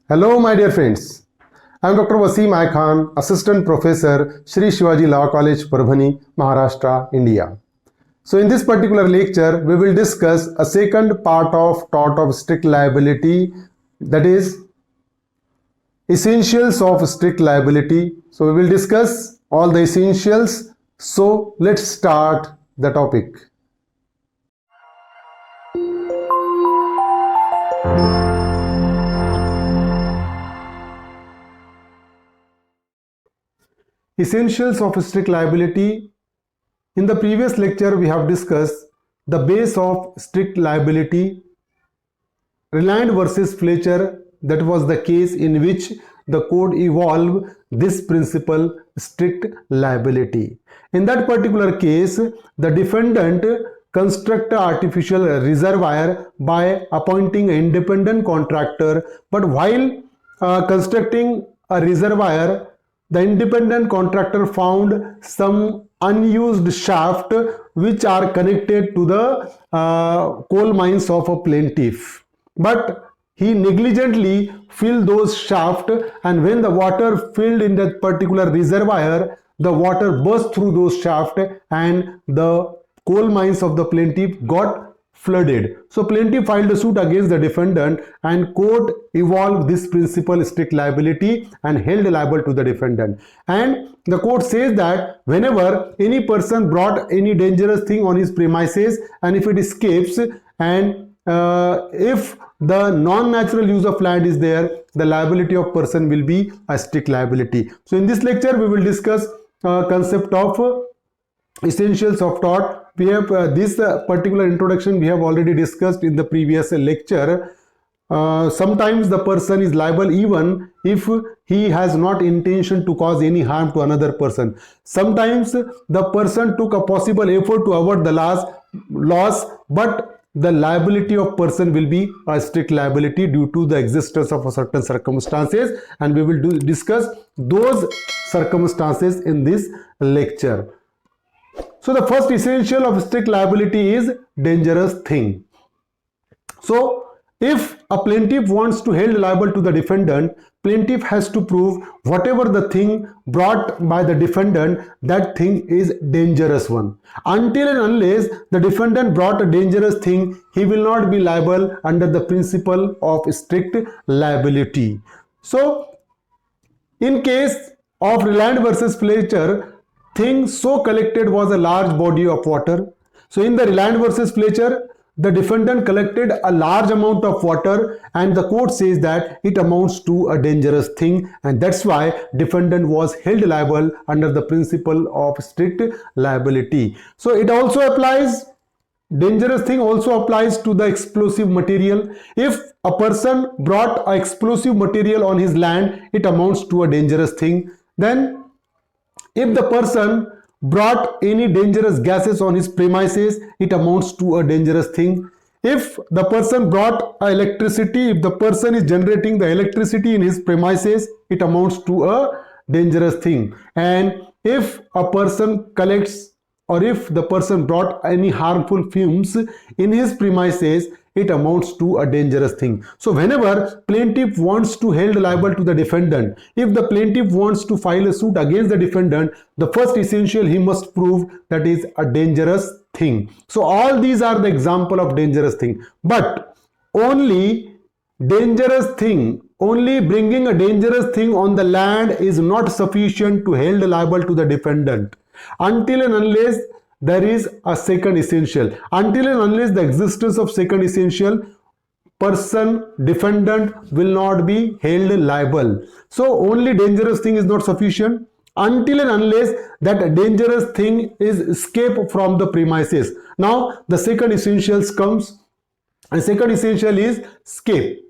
Hello, my dear friends. I am Dr. Wasim I Khan, Assistant Professor, Shri Shivaji Law College, Parbhani, Maharashtra, India. So, in this particular lecture, we will discuss a second part of tort of strict liability, that is essentials of strict liability. So, we will discuss all the essentials. So, let's start the topic. Essentials of strict liability. In the previous lecture, we have discussed the base of strict liability. Reliant versus Fletcher, that was the case in which the court evolved this principle, strict liability. In that particular case, the defendant construct an artificial reservoir by appointing an independent contractor, but while constructing a reservoir, the independent contractor found some unused shaft which are connected to the coal mines of a plaintiff, but he negligently filled those shafts, and when the water filled in that particular reservoir, the water burst through those shafts and the coal mines of the plaintiff got flooded. So plaintiff filed a suit against the defendant, and court evolved this principle, strict liability, and held liable to the defendant. And the court says that whenever any person brought any dangerous thing on his premises, and if it escapes, and if the non-natural use of land is there, the liability of person will be a strict liability. So in this lecture, we will discuss concept of essentials of tort. We have this particular introduction we have already discussed in the previous lecture. Sometimes the person is liable even if he has not intention to cause any harm to another person. Sometimes the person took a possible effort to avoid the loss, but the liability of person will be a strict liability due to the existence of a certain circumstances, and we will discuss those circumstances in this lecture. So the first essential of strict liability is dangerous thing. So if a plaintiff wants to hold liable to the defendant, plaintiff has to prove whatever the thing brought by the defendant, that thing is dangerous one. Until and unless the defendant brought a dangerous thing, he will not be liable under the principle of strict liability. So in case of Reliant versus Fletcher, thing so collected was a large body of water. So in the Reliant versus Fletcher, the defendant collected a large amount of water, and the court says that it amounts to a dangerous thing, and that's why defendant was held liable under the principle of strict liability. So it also applies, dangerous thing also applies to the explosive material. If a person brought a explosive material on his land, it amounts to a dangerous thing. Then if the person brought any dangerous gases on his premises, it amounts to a dangerous thing. If the person brought electricity, if the person is generating the electricity in his premises, it amounts to a dangerous thing. And if a person collects, or if the person brought any harmful fumes in his premises, it amounts to a dangerous thing. So whenever plaintiff wants to hold liable to the defendant, if the plaintiff wants to file a suit against the defendant, the first essential he must prove that is a dangerous thing. So all these are the example of dangerous thing, but only dangerous thing, only bringing a dangerous thing on the land is not sufficient to hold liable to the defendant until and unless there is a second essential. Until and unless the existence of second essential, person, defendant will not be held liable. So only dangerous thing is not sufficient until and unless that dangerous thing is escape from the premises. Now the second essential comes, and second essential is escape.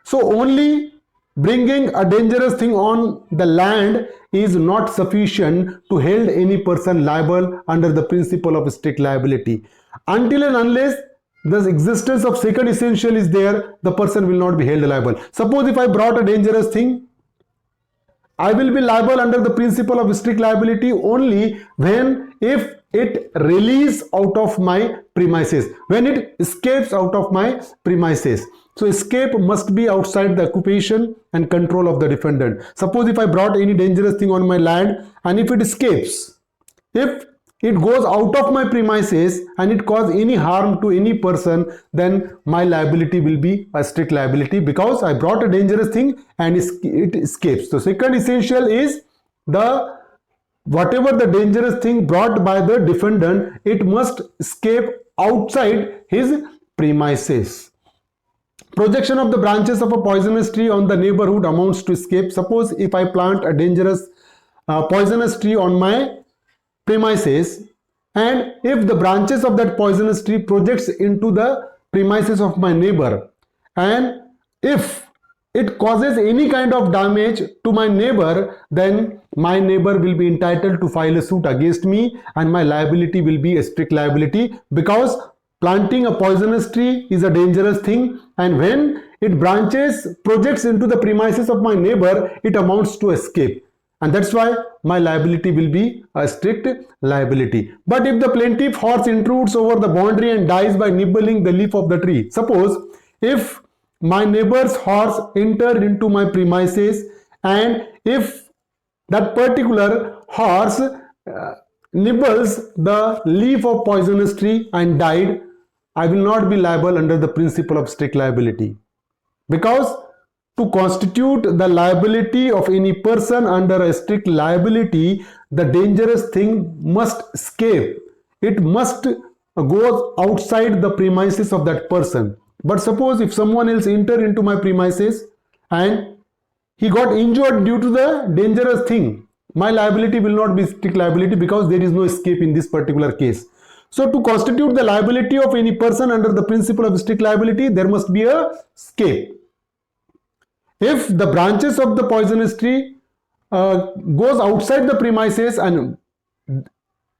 So only bringing a dangerous thing on the land is not sufficient to hold any person liable under the principle of strict liability. Until and unless the existence of second essential is there, the person will not be held liable. Suppose if I brought a dangerous thing, I will be liable under the principle of strict liability only when if it release out of my premises, when it escapes out of my premises. So escape must be outside the occupation and control of the defendant. Suppose if I brought any dangerous thing on my land and if it escapes, if it goes out of my premises and it cause any harm to any person, then my liability will be a strict liability because I brought a dangerous thing and it escapes. So second essential is the whatever the dangerous thing brought by the defendant, it must escape outside his premises. Projection of the branches of a poisonous tree on the neighborhood amounts to escape. Suppose if I plant a dangerous poisonous tree on my premises, and if the branches of that poisonous tree projects into the premises of my neighbor, and if it causes any kind of damage to my neighbor, then my neighbor will be entitled to file a suit against me and my liability will be a strict liability, because planting a poisonous tree is a dangerous thing, and when it projects into the premises of my neighbor, it amounts to escape, and that's why my liability will be a strict liability. But if the plaintiff horse intrudes over the boundary and dies by nibbling the leaf of the tree, suppose if my neighbor's horse entered into my premises and if that particular horse nibbles the leaf of poisonous tree and died, I will not be liable under the principle of strict liability, because to constitute the liability of any person under a strict liability, the dangerous thing must escape. It must go outside the premises of that person. But suppose if someone else entered into my premises and he got injured due to the dangerous thing, my liability will not be strict liability because there is no escape in this particular case. So to constitute the liability of any person under the principle of strict liability, there must be a escape. If the branches of the poisonous tree goes outside the premises and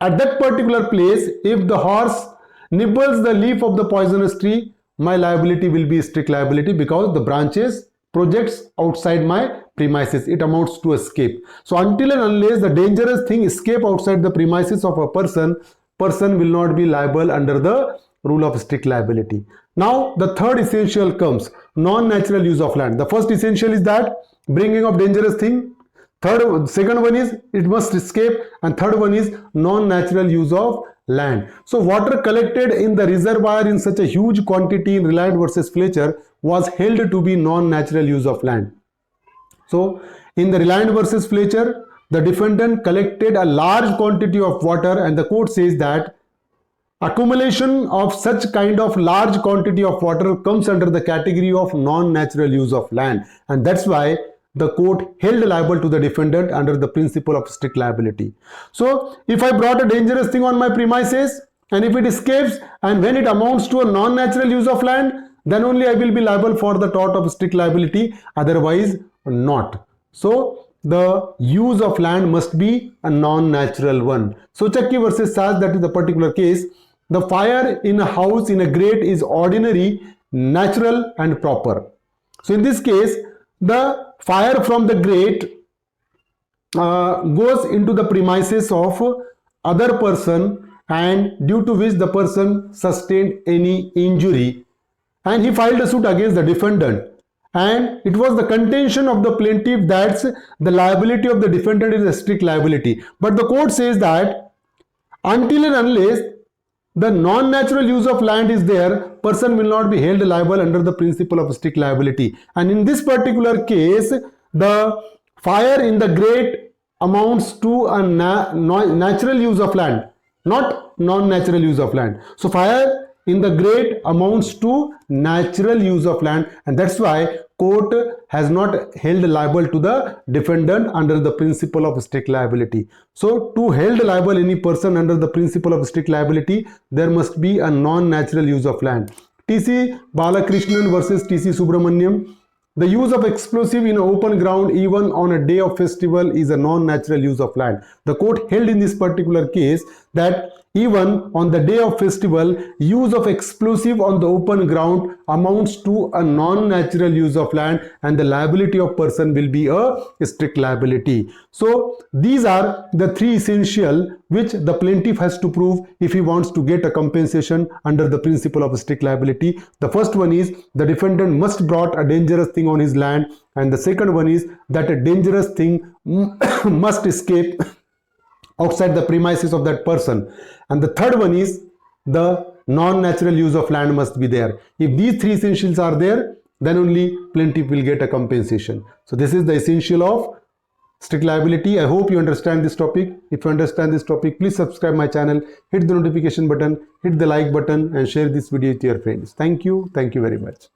at that particular place, if the horse nibbles the leaf of the poisonous tree, my liability will be strict liability because the branches projects outside my premises. It amounts to escape. So until and unless the dangerous thing escape outside the premises of a person will not be liable under the rule of strict liability. Now the third essential comes, non-natural use of land. The first essential is that bringing of dangerous thing. Second one is it must escape, and third one is non-natural use of land. So water collected in the reservoir in such a huge quantity in Reliant versus Fletcher was held to be non-natural use of land. So in the Reliant versus Fletcher, the defendant collected a large quantity of water and the court says that accumulation of such kind of large quantity of water comes under the category of non-natural use of land, and that's why the court held liable to the defendant under the principle of strict liability. So if I brought a dangerous thing on my premises and if it escapes and when it amounts to a non-natural use of land, then only I will be liable for the tort of strict liability, otherwise not. So the use of land must be a non-natural one. So Chakki versus Saz, that is the particular case. The fire in a house in a grate is ordinary, natural and proper. So in this case, the fire from the grate goes into the premises of other person, and due to which the person sustained any injury, and he filed a suit against the defendant, and it was the contention of the plaintiff that the liability of the defendant is a strict liability. But the court says that until and unless the non-natural use of land is there, person will not be held liable under the principle of strict liability. And in this particular case, the fire in the grate amounts to a natural use of land, not non-natural use of land. So fire in the grate amounts to natural use of land, and that's why court has not held liable to the defendant under the principle of strict liability. So to held liable any person under the principle of strict liability, there must be a non-natural use of land. T.C. Balakrishnan versus T.C. Subramaniam. The use of explosive in open ground even on a day of festival is a non-natural use of land. The court held in this particular case that Even on the day of festival, use of explosive on the open ground amounts to a non-natural use of land, and the liability of person will be a strict liability. So these are the three essential which the plaintiff has to prove if he wants to get a compensation under the principle of strict liability. The first one is the defendant must brought a dangerous thing on his land, and the second one is that a dangerous thing must escape outside the premises of that person, and the third one is the non-natural use of land must be there. If these three essentials are there, then only plaintiff will get a compensation. So this is the essential of strict liability. I hope you understand this topic. If you understand this topic, please subscribe my channel, hit the notification button, hit the like button, and share this video with your friends. Thank you very much.